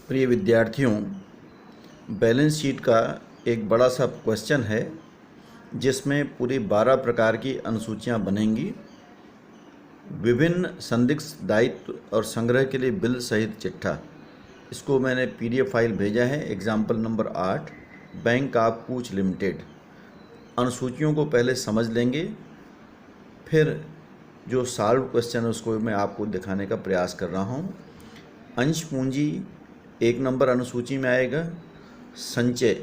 प्रिय विद्यार्थियों, balance sheet का एक बड़ा सा क्वेश्चन है जिसमें पूरी 12 प्रकार की अनुसूचियां बनेंगी। विभिन्न संदिग्ध दायित्व और संग्रह के लिए बिल सहित चिट्ठा। इसको मैंने PDF फाइल भेजा है। Example number 8, bank of Kutch limited. अनुसूचियों को पहले समझ लेंगे, फिर जो सॉल्व क्वेश्चन है उसको मैं आपको दिखाने का प्रयास कर रहा हूँ। अंश पूंजी 1 नंबर अनुसूची में आएगा। संचय,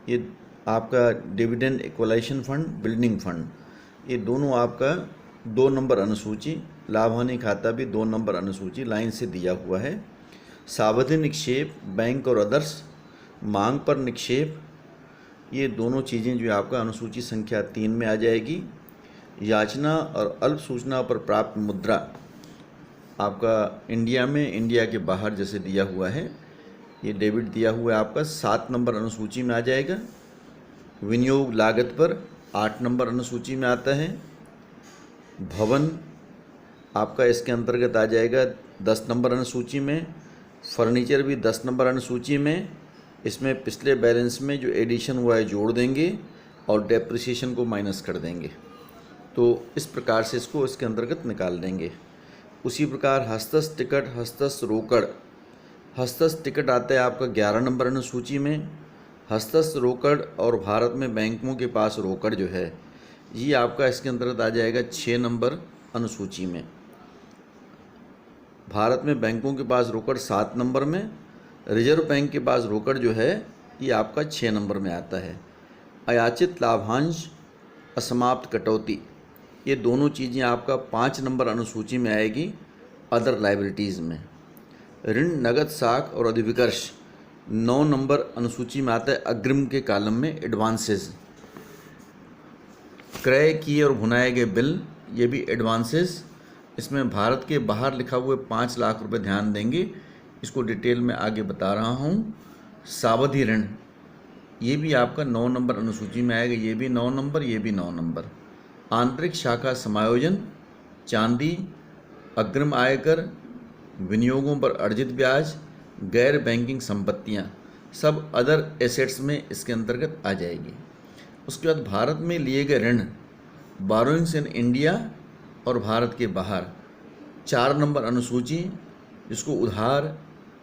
ये आपका dividend equalisation fund, building fund, ये दोनों आपका 2 नंबर अनुसूची। लाभ हानि खाता भी 2 नंबर अनुसूची लाइन से दिया हुआ है। सावधि निक्षेप, बैंक और अदर्स, मांग पर निक्षेप, ये दोनों चीज़ें जो आपका अनुसूची संख्या 3 में आ जाएगी। याचना और अल्प सूचना पर प्राप्त मुद्रा आपका इंडिया में, इंडिया के बाहर जैसे दिया हुआ है, ये डेबिट दिया हुआ है आपका 7 नंबर अनुसूची में आ जाएगा। विनियोग लागत पर 8 नंबर अनुसूची में आता है। भवन आपका इसके अंतर्गत आ जाएगा 10 नंबर अनुसूची में। फर्नीचर भी 10 नंबर अनुसूची में। इसमें पिछले बैलेंस में जो एडिशन हुआ है जोड़ देंगे और डेप्रिसिएशन को माइनस कर देंगे, तो इस प्रकार से इसको इसके अंतर्गत निकाल देंगे। उसी प्रकार हस्तस्थ टिकट, हस्तस्थ रोकड़। हस्तस्थ टिकट आता है आपका 11 नंबर अनुसूची में। हस्तस्थ रोकड़ और भारत में बैंकों के पास रोकड़ जो है ये आपका इसके अंतर्गत आ जाएगा 6 नंबर अनुसूची में। भारत में बैंकों के पास रोकड़ 7 नंबर में। रिजर्व बैंक के पास रोकड़ जो है ये आपका 6 नंबर में आता है। अयाचित लाभांश, असमाप्त कटौती, ये दोनों चीज़ें आपका 5 नंबर अनुसूची में आएगी अदर लाइबिलिटीज़ में। ऋण, नगद साख और अधिविकर्ष 9 नंबर अनुसूची में आता है अग्रिम के कॉलम में, एडवांसेस। क्रय किए और भुनाए गए बिल, ये भी एडवांसेस। इसमें भारत के बाहर लिखा हुआ 5 लाख रुपए ध्यान देंगे, इसको डिटेल में आगे बता रहा हूँ। सावधि ऋण, ये भी आपका 9 नंबर अनुसूची में आएगा, ये भी 9 नंबर, ये भी 9 नंबर। आंतरिक शाखा समायोजन, चांदी, अग्रिम आयकर, विनियोगों पर अर्जित ब्याज, गैर बैंकिंग संपत्तियां, सब अदर एसेट्स में इसके अंतर्गत आ जाएगी। उसके बाद भारत में लिए गए ऋण, बारोइंग्स इन इंडिया और भारत के बाहर 4 नंबर अनुसूची, जिसको उधार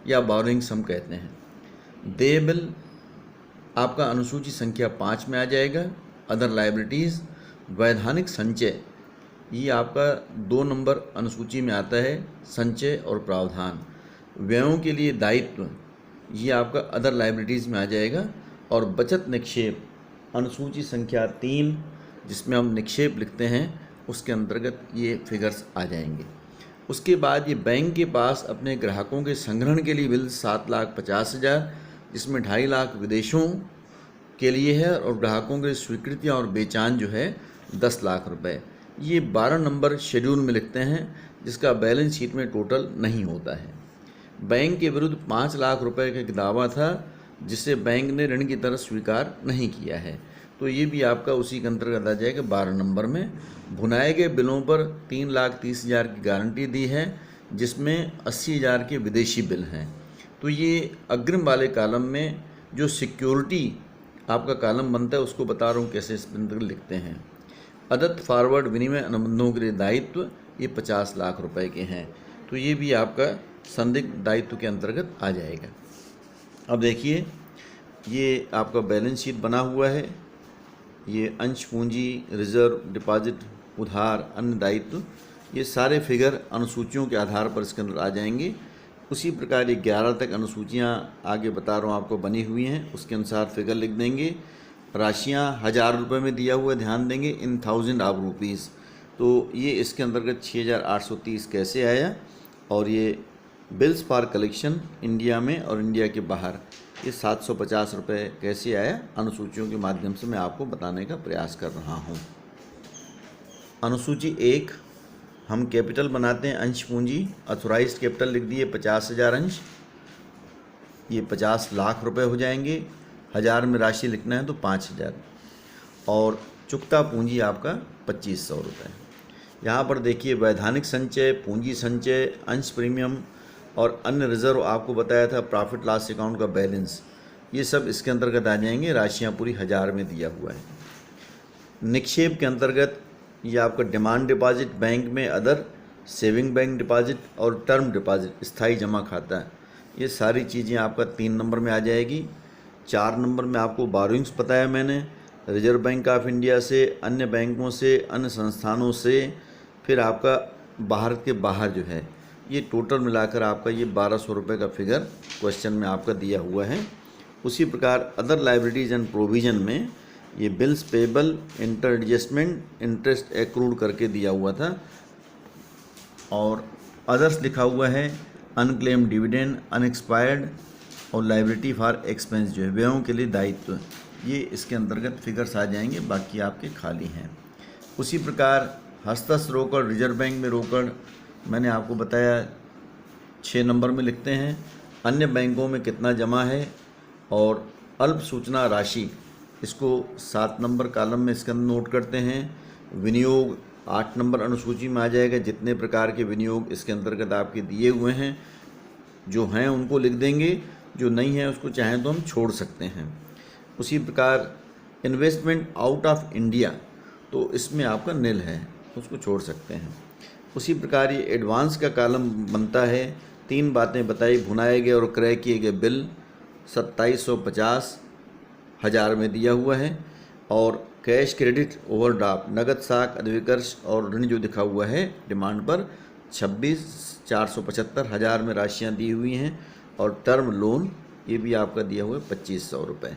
या बारोइंग्स हम कहते हैं। देय बिल आपका अनुसूची संख्या 5 में आ जाएगा, अदर लाइबिलिटीज़। वैधानिक संचय, ये आपका 2 नंबर अनुसूची में आता है, संचय और प्रावधान। व्ययों के लिए दायित्व, ये आपका अदर लाइबिलिटीज़ में आ जाएगा। और बचत निक्षेप अनुसूची संख्या 3, जिसमें हम निक्षेप लिखते हैं, उसके अंतर्गत ये फिगर्स आ जाएंगे। उसके बाद ये बैंक के पास अपने ग्राहकों के संग्रहण के लिए बिल 7,50,000, जिसमें 2.5 लाख विदेशों के लिए है और ग्राहकों के स्वीकृतियाँ और बेचान जो है 10 लाख रुपए। ये 12 नंबर शेड्यूल में लिखते हैं, जिसका बैलेंस शीट में टोटल नहीं होता है। बैंक के विरुद्ध 5 लाख रुपए का दावा था, जिसे बैंक ने ऋण की तरह स्वीकार नहीं किया है, तो ये भी आपका उसी के अंतर्गत आ जाएगा 12 नंबर में। भुनाए गए बिलों पर 3,30,000 की गारंटी दी है, जिसमें 80,000 के विदेशी बिल हैं। तो ये अग्रिम वाले कॉलम में जो सिक्योरिटी आपका कॉलम बनता है उसको बता रहा हूँ कैसे इस अंतर्गत लिखते हैं। अदत्त फॉरवर्ड विनिमय अनुबंधों के लिए दायित्व, ये 50 लाख रुपए के हैं, तो ये भी आपका संदिग्ध दायित्व के अंतर्गत आ जाएगा। अब देखिए, ये आपका बैलेंस शीट बना हुआ है। ये अंश पूंजी, रिजर्व, डिपॉजिट, उधार, अन्य दायित्व, ये सारे फिगर अनुसूचियों के आधार पर इसके अंदर आ जाएंगे। उसी प्रकार ये 11 तक अनुसूचियाँ आगे बता रहा हूँ आपको बनी हुई हैं, उसके अनुसार फिगर लिख देंगे। राशियाँ 1000 रुपये में दिया हुआ ध्यान देंगे, इन 1000 ऑफ रुपीज़, तो ये इसके अंतर्गत 6830 कैसे आया। और ये बिल्स फॉर कलेक्शन इंडिया में और इंडिया के बाहर ये 750 रुपये कैसे आया, अनुसूचियों के माध्यम से मैं आपको बताने का प्रयास कर रहा हूँ। अनुसूची 1, हम कैपिटल बनाते हैं, अंश पूंजी। अथोराइज्ड कैपिटल लिख दिए 50,000 अंश, ये 50 लाख रुपए हो जाएंगे। 1000 में राशि लिखना है तो 5000। और चुकता पूंजी आपका 2500 रुपये। यहाँ पर देखिए, वैधानिक संचय, पूंजी संचय, अंश प्रीमियम और अन्य रिजर्व आपको बताया था, प्रॉफिट लॉस अकाउंट का बैलेंस, ये सब इसके अंतर्गत आ जाएंगे। राशियाँ पूरी 1000 में दिया हुआ है। निक्षेप के अंतर्गत ये आपका डिमांड डिपॉजिट, बैंक में अदर, सेविंग बैंक डिपॉजिट और टर्म डिपॉजिट, स्थायी जमा खाता, ये सारी चीज़ें आपका 3 नंबर में आ जाएगी। 4 नंबर में आपको बोरोइंग्स बताया मैंने, रिजर्व बैंक ऑफ इंडिया से, अन्य बैंकों से, अन्य संस्थानों से, फिर आपका भारत के बाहर जो है, ये टोटल मिलाकर आपका ये 1200 रुपये का फिगर क्वेश्चन में आपका दिया हुआ है। उसी प्रकार अदर लाइबिलिटीज़ एंड प्रोविज़न में ये bills payable, inter adjustment, interest accrued करके दिया हुआ था, और अदर्स लिखा हुआ है, अनक्लेम डिविडेंड, अनएक्सपायर्ड और लाइबिलिटी फॉर एक्सपेंस जो है व्ययों के लिए दायित्व, ये इसके अंतर्गत फिगर्स आ जाएंगे, बाकी आपके खाली हैं। उसी प्रकार हस्तस्थ रोकड़, रिजर्व बैंक में रोकड़ मैंने आपको बताया 6 नंबर में लिखते हैं। अन्य बैंकों में कितना जमा है, और अल्प सूचना राशि इसको 7 नंबर कॉलम में इसके अंदर नोट करते हैं। विनियोग 8 नंबर अनुसूची में आ जाएगा। जितने प्रकार के विनियोग इसके अंतर्गत आपके दिए हुए हैं, जो हैं उनको लिख देंगे, जो नहीं है उसको चाहें तो हम छोड़ सकते हैं। उसी प्रकार इन्वेस्टमेंट आउट ऑफ इंडिया, तो इसमें आपका निल है, उसको छोड़ सकते हैं। उसी प्रकार ये एडवांस का कॉलम बनता है। 3 बातें बताई, भुनाए गए और क्रय किए गए बिल 2750 1000 में दिया हुआ है, और कैश क्रेडिट ओवरड्राफ्ट, नगद साख, अधिविकर्ष और ऋण जो दिखा हुआ है डिमांड पर 26,475 1000 में राशियां दी हुई हैं, और टर्म लोन ये भी आपका दिया हुआ है 2500 रुपये।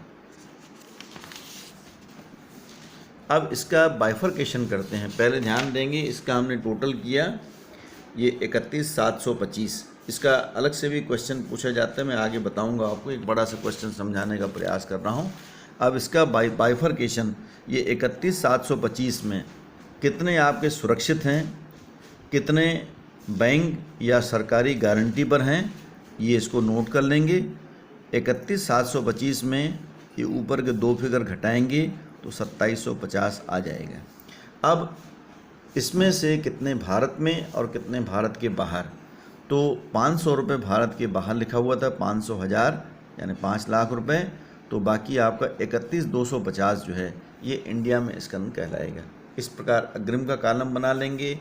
अब इसका बाइफरकेशन करते हैं। पहले ध्यान देंगे, इसका हमने टोटल किया ये 31,725। इसका अलग से भी क्वेश्चन पूछा जाता है, मैं आगे बताऊंगा आपको, एक बड़ा सा क्वेश्चन समझाने का प्रयास कर रहा हूँ। अब इसका बाइफरकेशन, ये 31,725 में कितने आपके सुरक्षित हैं, कितने बैंक या सरकारी गारंटी पर हैं, ये इसको नोट कर लेंगे। 31,725 में ये ऊपर के 2 फिगर घटाएंगे तो 2750 आ जाएगा। अब इसमें से कितने भारत में और कितने भारत के बाहर, तो 500 रुपये भारत के बाहर लिखा हुआ था, 500 1000 यानी 5 लाख रुपए, तो बाकी आपका 31,250 जो है ये इंडिया में इसका कहलाएगा। इस प्रकार अग्रिम का कॉलम बना लेंगे।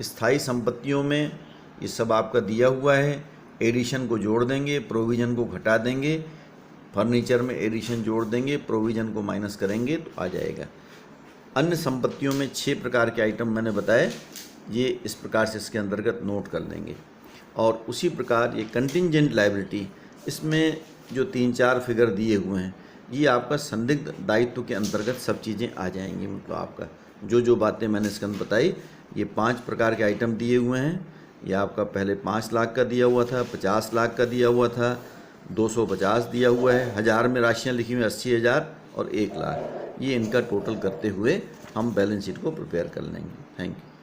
स्थायी संपत्तियों में ये सब आपका दिया हुआ है, एडिशन को जोड़ देंगे, प्रोविज़न को घटा देंगे, फर्नीचर में एडिशन जोड़ देंगे, प्रोविज़न को माइनस करेंगे तो आ जाएगा। अन्य संपत्तियों में 6 प्रकार के आइटम मैंने बताए, ये इस प्रकार से इसके अंतर्गत नोट कर लेंगे। और उसी प्रकार ये कंटिंजेंट लायबिलिटी, इसमें जो 3-4 फिगर दिए हुए हैं, ये आपका संदिग्ध दायित्व के अंतर्गत सब चीज़ें आ जाएंगी। मतलब आपका जो बातें मैंने इसके अंदर बताई, ये 5 प्रकार के आइटम दिए हुए हैं। ये आपका पहले 5 लाख का दिया हुआ था, 50 लाख का दिया हुआ था, 250 दिया हुआ है, 1000 में राशियाँ लिखी हुई 80,000 और 1 लाख। ये इनका टोटल करते हुए हम बैलेंस शीट को प्रिपेयर कर लेंगे। Thank you.